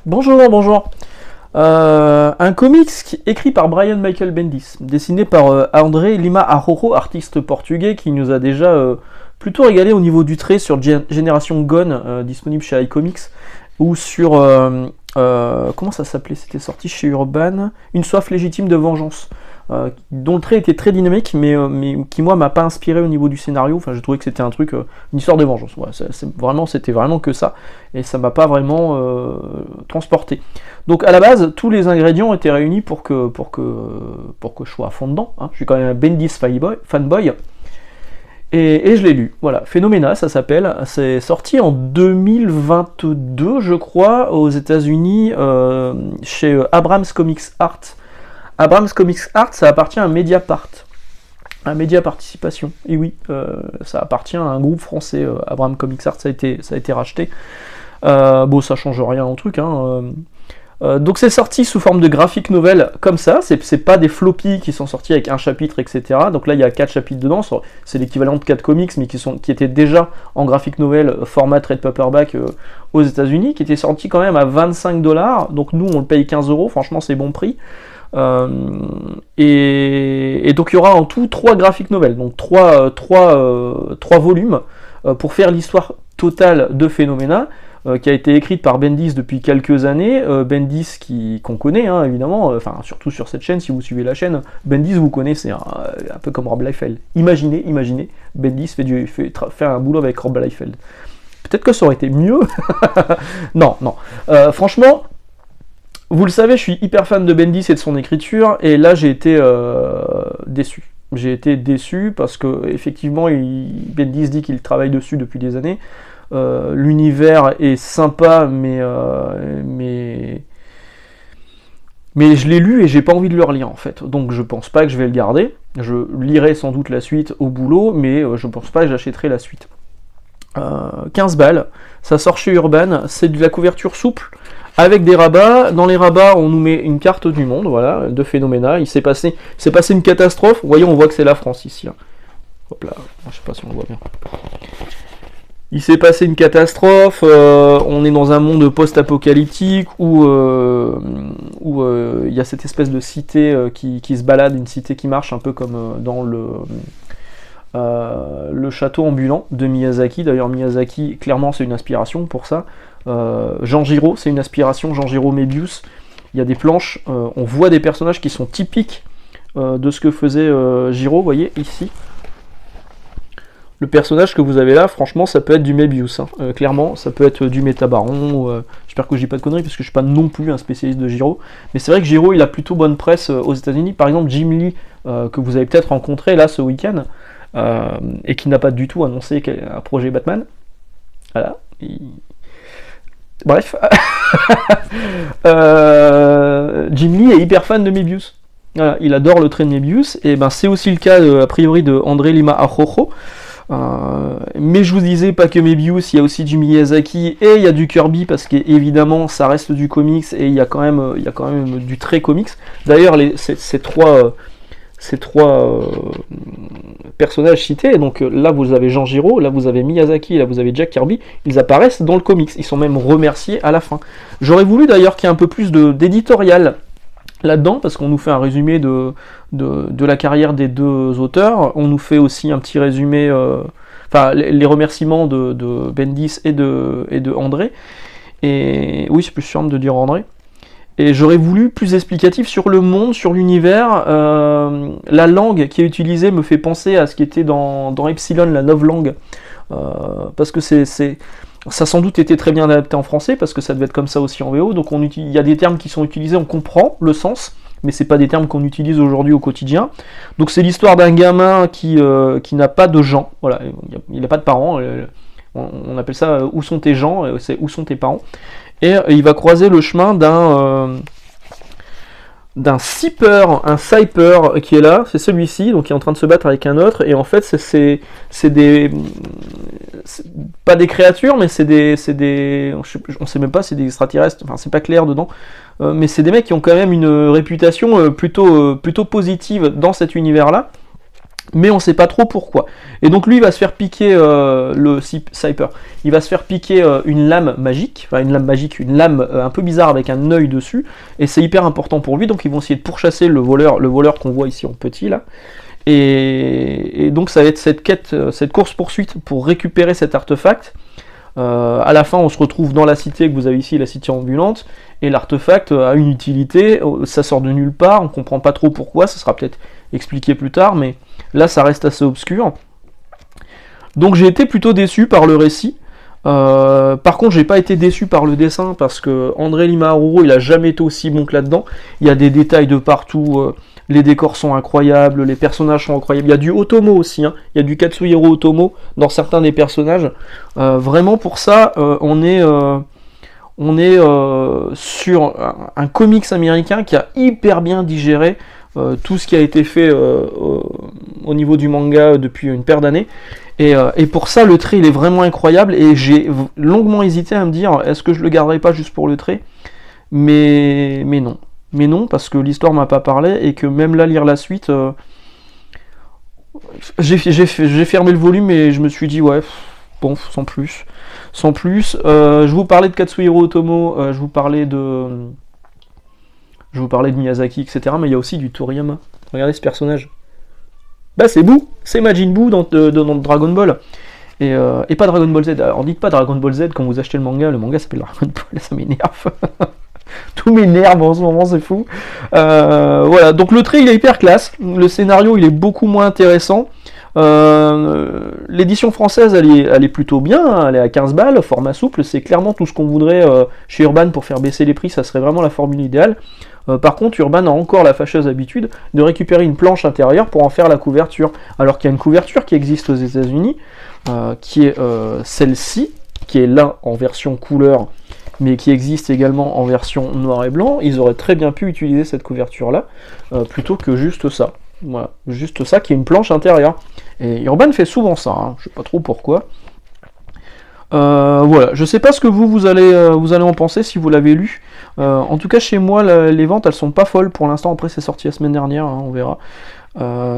Bonjour, bonjour. Un comics écrit par Brian Michael Bendis, dessiné par André Lima Arrojo, artiste portugais qui nous a déjà plutôt régalé au niveau du trait sur Génération Gone, disponible chez iComics, ou sur... comment ça s'appelait? C'était sorti chez Urban, Une soif légitime de vengeance. Dont le trait était très dynamique, mais qui moi m'a pas inspiré au niveau du scénario. Enfin, j'ai trouvé que c'était un truc, une histoire de vengeance. Ouais, c'était vraiment que ça, et ça m'a pas vraiment transporté. Donc à la base, tous les ingrédients étaient réunis pour que je sois à fond dedans. Hein. Je suis quand même un Bendis fanboy. Et je l'ai lu. Voilà, Phénoména, ça s'appelle. C'est sorti en 2022, je crois, aux États-Unis, chez Abrams Comics Art. Abrams Comics Art, ça appartient à Mediapart, un média participation. Et oui, ça appartient à un groupe français. Abrams Comics Art, ça a été racheté. Bon, ça change rien au truc. Hein. Donc c'est sorti sous forme de graphic novel comme ça. C'est pas des floppies qui sont sortis avec un chapitre, etc. Donc là, il y a 4 chapitres dedans. C'est l'équivalent de 4 comics, mais qui étaient déjà en graphic novel format trade paperback aux États-Unis, qui étaient sortis quand même à 25$. Donc nous, on le paye 15€. Franchement, c'est bon prix. Et donc il y aura en tout 3 graphic novels, donc 3 volumes pour faire l'histoire totale de Phénoména, qui a été écrite par Bendis depuis quelques années. Bendis qu'on connaît, hein, évidemment, enfin surtout sur cette chaîne, si vous suivez la chaîne, Bendis vous connaissez, un peu comme Rob Liefeld. Imaginez, Bendis fait un boulot avec Rob Liefeld. Peut-être que ça aurait été mieux. Non. Franchement, vous le savez, je suis hyper fan de Bendis et de son écriture, et là j'ai été déçu. J'ai été déçu parce que effectivement, Bendis dit qu'il travaille dessus depuis des années. L'univers est sympa, mais je l'ai lu et j'ai pas envie de le relire en fait. Donc je pense pas que je vais le garder. Je lirai sans doute la suite au boulot, mais je pense pas que j'achèterai la suite. 15 balles, ça sort chez Urban, c'est de la couverture souple, avec des rabats. Dans les rabats, on nous met une carte du monde, voilà, de Phénoména. Il s'est passé une catastrophe. Vous voyez, on voit que c'est la France ici. Hein. Hop là, je sais pas si on le voit bien. Il s'est passé une catastrophe. On est dans un monde post-apocalyptique où il y a cette espèce de cité qui se balade, une cité qui marche un peu comme dans le château ambulant de Miyazaki. D'ailleurs, Miyazaki, clairement, c'est une inspiration pour ça. Jean Giraud, c'est une inspiration. Jean Giraud Mébius. Il y a des planches, on voit des personnages qui sont typiques de ce que faisait Giraud, vous voyez, ici. Le personnage que vous avez là, franchement, ça peut être du Mébius. Hein. Clairement, ça peut être du Métabaron. J'espère que je dis pas de conneries, parce que je suis pas non plus un spécialiste de Giraud. Mais c'est vrai que Giraud, il a plutôt bonne presse aux États-Unis. Par exemple, Jim Lee, que vous avez peut-être rencontré là ce week-end, et qui n'a pas du tout annoncé un projet Batman. Voilà. Bref. Jim Lee est hyper fan de Mébius. Voilà, il adore le trait de Mébius. Et ben c'est aussi le cas a priori de André Lima Arrojo. Mais je vous disais pas que Mébius, il y a aussi du Miyazaki et il y a du Kirby, parce qu'évidemment ça reste du comics et il y a quand même du trait comics. D'ailleurs ces trois personnages cités, donc là vous avez Jean Giraud, là vous avez Miyazaki, là vous avez Jack Kirby, ils apparaissent dans le comics, ils sont même remerciés à la fin. J'aurais voulu d'ailleurs qu'il y ait un peu plus d'éditorial là-dedans, parce qu'on nous fait un résumé de la carrière des deux auteurs, on nous fait aussi un petit résumé, enfin les remerciements de Bendis et de André, et oui c'est plus simple de dire André. Et j'aurais voulu plus explicatif sur le monde, sur l'univers. La langue qui est utilisée me fait penser à ce qui était dans Epsilon, la novlangue. Parce que ça a sans doute été très bien adapté en français, parce que ça devait être comme ça aussi en VO. Donc il y a des termes qui sont utilisés, on comprend le sens, mais c'est pas des termes qu'on utilise aujourd'hui au quotidien. Donc c'est l'histoire d'un gamin qui n'a pas de gens. Voilà, il n'a pas de parents. On appelle ça où sont tes gens, c'est où sont tes parents. Et il va croiser le chemin d'un Cyper, un Cyper qui est là, c'est celui-ci, donc il est en train de se battre avec un autre, et en fait c'est pas des créatures, mais c'est des on sait même pas, c'est des extraterrestres, enfin c'est pas clair dedans, mais c'est des mecs qui ont quand même une réputation plutôt positive dans cet univers-là. mais on sait pas trop pourquoi. Et donc lui il va se faire piquer le Cyper, il va se faire piquer une lame magique, une lame un peu bizarre avec un œil dessus, et c'est hyper important pour lui, donc ils vont essayer de pourchasser le voleur qu'on voit ici en petit là. Et donc ça va être cette quête, cette course-poursuite pour récupérer cet artefact. À la fin, on se retrouve dans la cité que vous avez ici, la cité ambulante, et l'artefact a une utilité, ça sort de nulle part, on comprend pas trop pourquoi, ça sera peut-être expliqué plus tard, mais là ça reste assez obscur. Donc j'ai été plutôt déçu par le récit. Par contre, j'ai pas été déçu par le dessin parce que André Lima Aruro, il a jamais été aussi bon que là-dedans. Il y a des détails de partout, les décors sont incroyables, les personnages sont incroyables. Il y a du Otomo aussi, hein. Il y a du Katsuhiro Otomo dans certains des personnages. Vraiment pour ça, on est sur un comics américain qui a hyper bien digéré tout ce qui a été fait au niveau du manga depuis une paire d'années. Et pour ça, le trait, il est vraiment incroyable. Et j'ai longuement hésité à me dire, est-ce que je le garderai pas juste pour le trait ? Mais non. Mais non, parce que l'histoire m'a pas parlé, et que même là, lire la suite, j'ai fermé le volume et je me suis dit, ouais, bon, sans plus. Sans plus. Je vous parlais de Katsuhiro Otomo, je vous parlais de Miyazaki, etc. Mais il y a aussi du Toriyama. Regardez ce personnage. Bah c'est Boo, c'est Majin Buu dans Dragon Ball. Et pas Dragon Ball Z. Alors dites pas Dragon Ball Z quand vous achetez le manga s'appelle Dragon Ball, ça m'énerve. Tout m'énerve en ce moment, c'est fou. Voilà, donc le trait il est hyper classe, le scénario il est beaucoup moins intéressant. L'édition française elle est plutôt bien, hein, elle est à 15 balles, format souple, c'est clairement tout ce qu'on voudrait chez Urban pour faire baisser les prix, ça serait vraiment la formule idéale. Par contre, Urban a encore la fâcheuse habitude de récupérer une planche intérieure pour en faire la couverture, alors qu'il y a une couverture qui existe aux États-Unis, qui est celle-ci, qui est là en version couleur, mais qui existe également en version noir et blanc. Ils auraient très bien pu utiliser cette couverture-là, plutôt que juste ça. Voilà, juste ça qui est une planche intérieure. Et Urban fait souvent ça, hein, je sais pas trop pourquoi. Voilà, je sais pas ce que vous allez en penser si vous l'avez lu. En tout cas, chez moi, les ventes elles sont pas folles pour l'instant. Après, c'est sorti la semaine dernière, hein, on verra.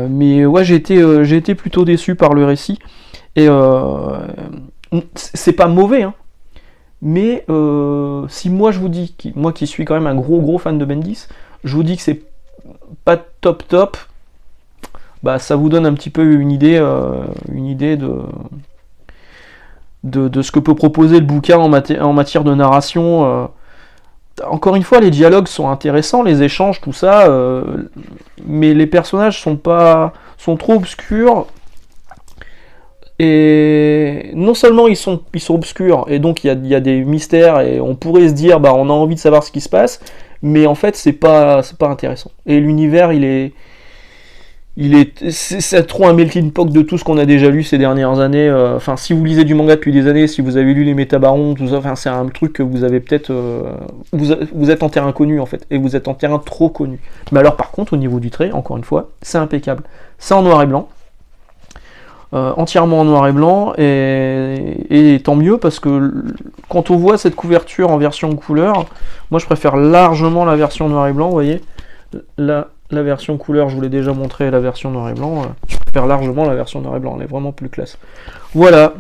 Mais ouais, j'ai été plutôt déçu par le récit. Et c'est pas mauvais, hein. Mais si moi je vous dis, moi qui suis quand même un gros fan de Bendis, je vous dis que c'est pas top, bah ça vous donne un petit peu une idée de ce que peut proposer le bouquin en matière de narration. Encore une fois, les dialogues sont intéressants, les échanges, tout ça, mais les personnages sont trop obscurs. Et non seulement ils sont obscurs, et donc il y a des mystères, et on pourrait se dire, bah on a envie de savoir ce qui se passe, mais en fait c'est pas intéressant. Et l'univers c'est trop un melting pot de tout ce qu'on a déjà lu ces dernières années. Enfin, si vous lisez du manga depuis des années, si vous avez lu les Métabarons, tout ça, enfin, c'est un truc que vous avez peut-être... vous êtes en terrain connu, en fait, et vous êtes en terrain trop connu. Mais alors, par contre, au niveau du trait, encore une fois, c'est impeccable. C'est en noir et blanc. Entièrement en noir et blanc, et tant mieux, parce que quand on voit cette couverture en version couleur, moi je préfère largement la version noir et blanc, vous voyez. La version couleur, je vous l'ai déjà montré, la version noir et blanc, je préfère largement la version noir et blanc, elle est vraiment plus classe. Voilà,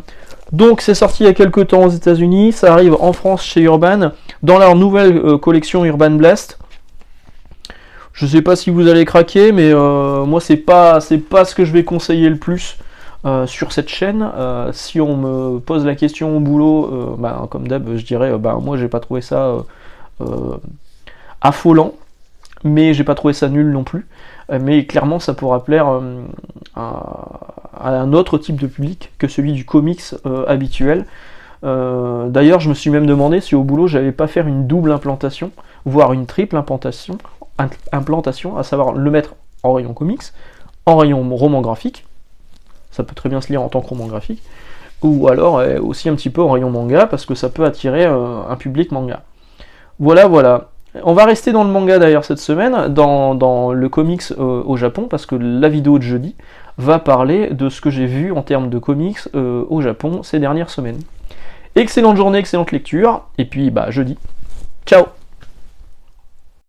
donc c'est sorti il y a quelques temps aux États-Unis, ça arrive en France chez Urban, dans leur nouvelle collection Urban Blast. Je sais pas si vous allez craquer, mais moi c'est pas ce que je vais conseiller le plus sur cette chaîne. Si on me pose la question au boulot, bah, comme d'hab, je dirais, bah, moi j'ai pas trouvé ça affolant. Mais j'ai pas trouvé ça nul non plus. Mais clairement, ça pourra plaire à un autre type de public que celui du comics habituel. D'ailleurs, je me suis même demandé si au boulot, j'allais pas faire une double implantation, voire une triple implantation, à savoir le mettre en rayon comics, en rayon roman graphique. Ça peut très bien se lire en tant que roman graphique. Ou alors aussi un petit peu en rayon manga, parce que ça peut attirer un public manga. Voilà. On va rester dans le manga d'ailleurs cette semaine, dans le comics au Japon, parce que la vidéo de jeudi va parler de ce que j'ai vu en termes de comics au Japon ces dernières semaines. Excellente journée, excellente lecture, et puis bah jeudi. Ciao!